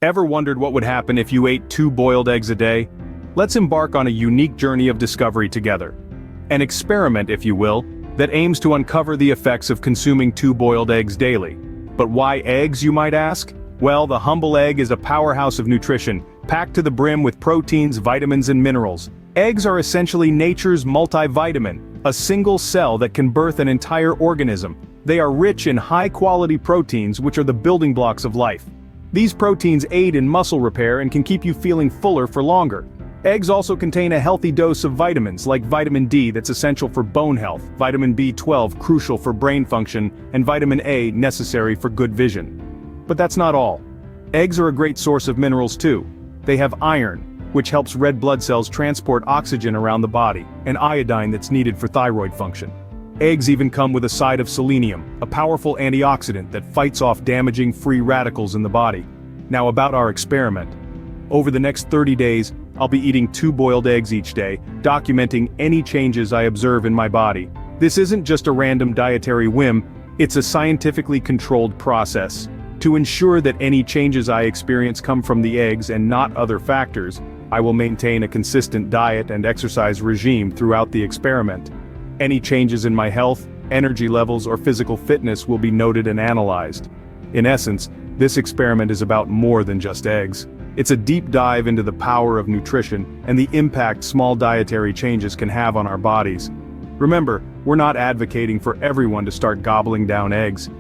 Ever wondered what would happen if you ate 2 boiled eggs a day? Let's embark on a unique journey of discovery together. An experiment, if you will, that aims to uncover the effects of consuming 2 boiled eggs daily. But why eggs, you might ask? Well, the humble egg is a powerhouse of nutrition, packed to the brim with proteins, vitamins, and minerals. Eggs are essentially nature's multivitamin, a single cell that can birth an entire organism. They are rich in high-quality proteins, which are the building blocks of life. These proteins aid in muscle repair and can keep you feeling fuller for longer. Eggs also contain a healthy dose of vitamins like vitamin D that's essential for bone health, vitamin B12 crucial for brain function, and vitamin A necessary for good vision. But that's not all. Eggs are a great source of minerals too. They have iron, which helps red blood cells transport oxygen around the body, and iodine that's needed for thyroid function. Eggs even come with a side of selenium, a powerful antioxidant that fights off damaging free radicals in the body. Now about our experiment. Over the next 30 days, I'll be eating 2 boiled eggs each day, documenting any changes I observe in my body. This isn't just a random dietary whim, it's a scientifically controlled process. To ensure that any changes I experience come from the eggs and not other factors, I will maintain a consistent diet and exercise regime throughout the experiment. Any changes in my health, energy levels, or physical fitness will be noted and analyzed. In essence, this experiment is about more than just eggs. It's a deep dive into the power of nutrition and the impact small dietary changes can have on our bodies. Remember, we're not advocating for everyone to start gobbling down eggs.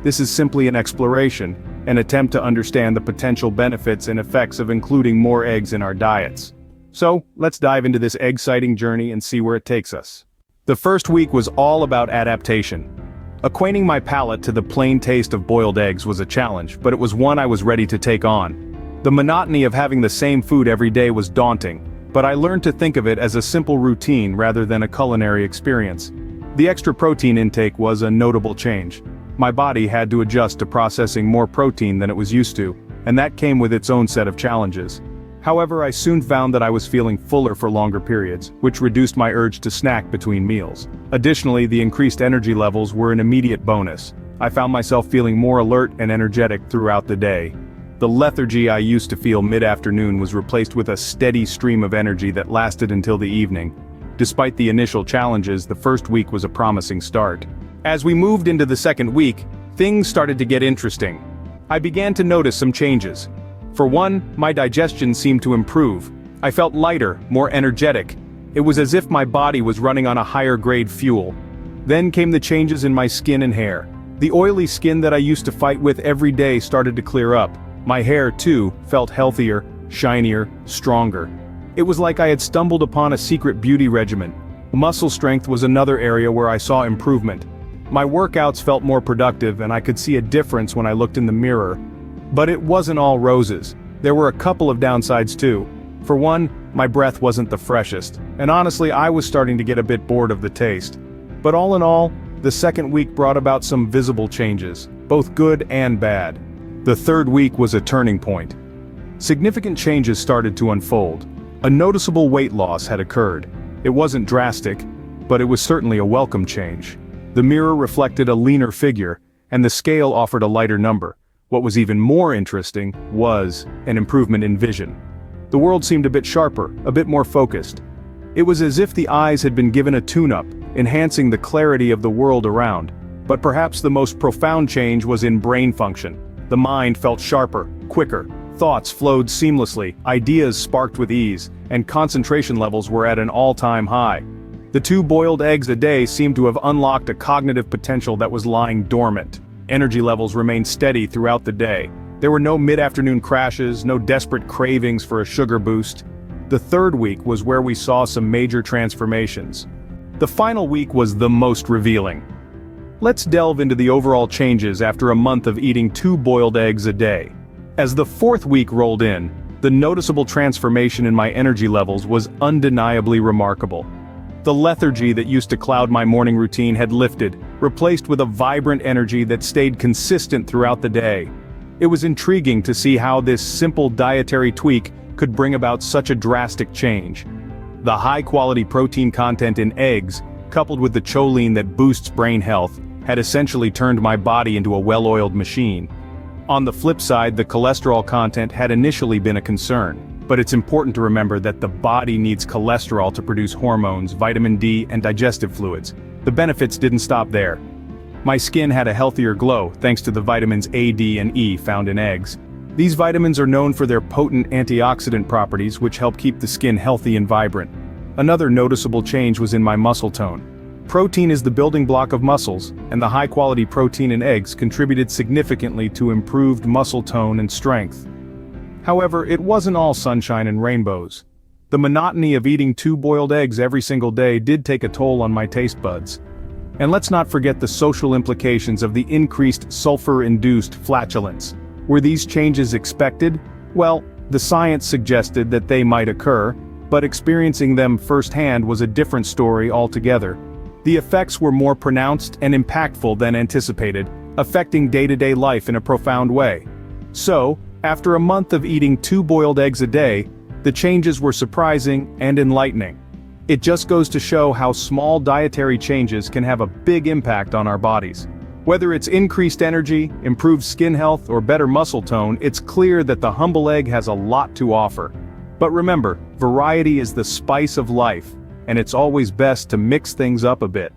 This is simply an exploration, an attempt to understand the potential benefits and effects of including more eggs in our diets. So, let's dive into this egg-citing journey and see where it takes us. The first week was all about adaptation. Acquainting my palate to the plain taste of boiled eggs was a challenge, but it was one I was ready to take on. The monotony of having the same food every day was daunting, but I learned to think of it as a simple routine rather than a culinary experience. The extra protein intake was a notable change. My body had to adjust to processing more protein than it was used to, and that came with its own set of challenges. However, I soon found that I was feeling fuller for longer periods, which reduced my urge to snack between meals. Additionally, the increased energy levels were an immediate bonus. I found myself feeling more alert and energetic throughout the day. The lethargy I used to feel mid-afternoon was replaced with a steady stream of energy that lasted until the evening. Despite the initial challenges, the first week was a promising start. As we moved into the second week, things started to get interesting. I began to notice some changes. For one, my digestion seemed to improve. I felt lighter, more energetic. It was as if my body was running on a higher-grade fuel. Then came the changes in my skin and hair. The oily skin that I used to fight with every day started to clear up. My hair, too, felt healthier, shinier, stronger. It was like I had stumbled upon a secret beauty regimen. Muscle strength was another area where I saw improvement. My workouts felt more productive and I could see a difference when I looked in the mirror. But it wasn't all roses. There were a couple of downsides too. For one, my breath wasn't the freshest, and honestly I was starting to get a bit bored of the taste. But all in all, the second week brought about some visible changes, both good and bad. The third week was a turning point. Significant changes started to unfold. A noticeable weight loss had occurred. It wasn't drastic, but it was certainly a welcome change. The mirror reflected a leaner figure, and the scale offered a lighter number. What was even more interesting was an improvement in vision. The world seemed a bit sharper, a bit more focused. It was as if the eyes had been given a tune-up, enhancing the clarity of the world around. But perhaps the most profound change was in brain function. The mind felt sharper, quicker, thoughts flowed seamlessly, ideas sparked with ease, and concentration levels were at an all-time high. The 2 boiled eggs a day seemed to have unlocked a cognitive potential that was lying dormant. Energy levels remained steady throughout the day. There were no mid-afternoon crashes, no desperate cravings for a sugar boost. The third week was where we saw some major transformations. The final week was the most revealing. Let's delve into the overall changes after a month of eating 2 boiled eggs a day. As the fourth week rolled in, the noticeable transformation in my energy levels was undeniably remarkable. The lethargy that used to cloud my morning routine had lifted, replaced with a vibrant energy that stayed consistent throughout the day. It was intriguing to see how this simple dietary tweak could bring about such a drastic change. The high-quality protein content in eggs, coupled with the choline that boosts brain health, had essentially turned my body into a well-oiled machine. On the flip side, the cholesterol content had initially been a concern, but it's important to remember that the body needs cholesterol to produce hormones, vitamin D, and digestive fluids. The benefits didn't stop there. My skin had a healthier glow thanks to the vitamins A, D, and E found in eggs. These vitamins are known for their potent antioxidant properties, which help keep the skin healthy and vibrant. Another noticeable change was in my muscle tone. Protein is the building block of muscles, and the high-quality protein in eggs contributed significantly to improved muscle tone and strength. However, it wasn't all sunshine and rainbows. The monotony of eating 2 boiled eggs every single day did take a toll on my taste buds. And let's not forget the social implications of the increased sulfur-induced flatulence. Were these changes expected? Well, the science suggested that they might occur, but experiencing them firsthand was a different story altogether. The effects were more pronounced and impactful than anticipated, affecting day-to-day life in a profound way. So, after a month of eating 2 boiled eggs a day, the changes were surprising and enlightening. It just goes to show how small dietary changes can have a big impact on our bodies. Whether it's increased energy, improved skin health, or better muscle tone, it's clear that the humble egg has a lot to offer. But remember, variety is the spice of life, and it's always best to mix things up a bit.